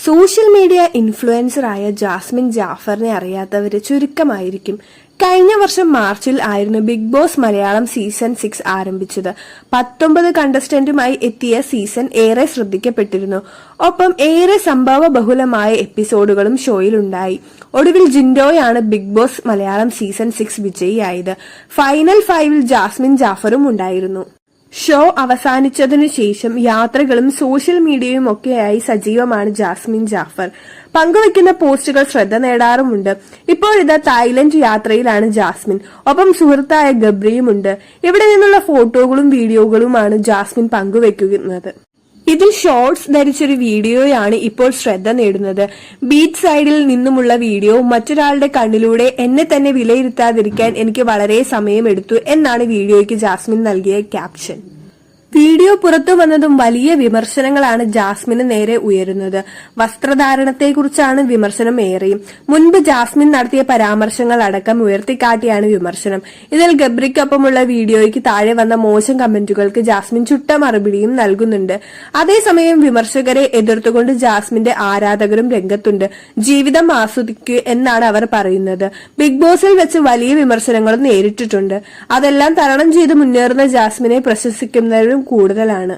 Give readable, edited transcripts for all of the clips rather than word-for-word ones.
Social media ഇൻഫ്ലുവൻസറായ ജാസ്മിൻ ജാഫറിനെ അറിയാത്തവര് ചുരുക്കമായിരിക്കും. കഴിഞ്ഞ വർഷം മാർച്ചിൽ ആയിരുന്നു ബിഗ് ബോസ് മലയാളം സീസൺ 6 ആരംഭിച്ചത്. 19 കണ്ടസ്റ്റന്റുമായി എത്തിയ സീസൺ ഏറെ ശ്രദ്ധിക്കപ്പെട്ടിരുന്നു. ഒപ്പം ഏറെ സംഭവ ബഹുലമായ എപ്പിസോഡുകളും ഷോയിലുണ്ടായി. ഒടുവിൽ ജിൻഡോയാണ് ബിഗ് ബോസ് മലയാളം സീസൺ 6 വിജയിയായത്. ഫൈനൽ 5-ൽ ജാസ്മിൻ ജാഫറും ഉണ്ടായിരുന്നു. ഷോ അവസാനിച്ചതിനു ശേഷം യാത്രകളും സോഷ്യൽ മീഡിയയും ഒക്കെയായി സജീവമാണ് ജാസ്മിൻ ജാഫർ. പങ്കുവയ്ക്കുന്ന പോസ്റ്റുകൾ ശ്രദ്ധ നേടാറുമുണ്ട്. ഇപ്പോഴിതാ തായ്ലൻഡ് യാത്രയിലാണ് ജാസ്മിൻ. ഒപ്പം സുഹൃത്തായ ഗബ്രിയുമുണ്ട്. ഇവിടെ നിന്നുള്ള ഫോട്ടോകളും വീഡിയോകളുമാണ് ജാസ്മിൻ പങ്കുവയ്ക്കുന്നത്. ഇതിൽ ഷോർട്സ് ധരിച്ചൊരു വീഡിയോയാണ് ഇപ്പോൾ ശ്രദ്ധ നേടുന്നത്. ബീച്ച് സൈഡിൽ നിന്നുമുള്ള വീഡിയോ മറ്റൊരാളുടെ കണ്ണിലൂടെ എന്നെ തന്നെ വിലയിരുത്താതിരിക്കാൻ എനിക്ക് വളരെ സമയമെടുത്തു എന്നാണ് വീഡിയോയ്ക്ക് ജാസ്മിൻ നൽകിയ ക്യാപ്ഷൻ. വീഡിയോ പുറത്തു വന്നതും വലിയ വിമർശനങ്ങളാണ് ജാസ്മിന് നേരെ ഉയരുന്നത്. വസ്ത്രധാരണത്തെക്കുറിച്ചാണ് വിമർശനം ഏറെയും. മുൻപ് ജാസ്മിൻ നടത്തിയ പരാമർശങ്ങൾ അടക്കം ഉയർത്തിക്കാട്ടിയാണ് വിമർശനം. ഇതിൽ ഗബ്രിക്കൊപ്പമുള്ള വീഡിയോയ്ക്ക് താഴെ വന്ന മോശം കമന്റുകൾക്ക് ജാസ്മിൻ ചുട്ട മറുപടിയും നൽകുന്നുണ്ട്. അതേസമയം വിമർശകരെ എതിർത്തുകൊണ്ട് ജാസ്മിന്റെ ആരാധകരും രംഗത്തുണ്ട്. ജീവിതം ആസ്വദിക്കൂ എന്നാണ് അവർ പറയുന്നത്. ബിഗ് ബോസിൽ വെച്ച് വലിയ വിമർശനങ്ങളും നേരിട്ടിട്ടുണ്ട്. അതെല്ലാം തരണം ചെയ്ത് മുന്നേറുന്ന ജാസ്മിനെ പ്രശംസിക്കുന്നവരും കൂടുതലാണ്.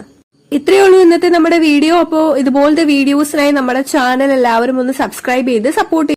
ഇത്രയേ ഉള്ളൂ ഇന്നത്തെ നമ്മുടെ വീഡിയോ. അപ്പോൾ ഇതുപോലത്തെ വീഡിയോസിനായി നമ്മുടെ ചാനൽ എല്ലാവരും ഒന്ന് സബ്സ്ക്രൈബ് ചെയ്ത് സപ്പോർട്ട്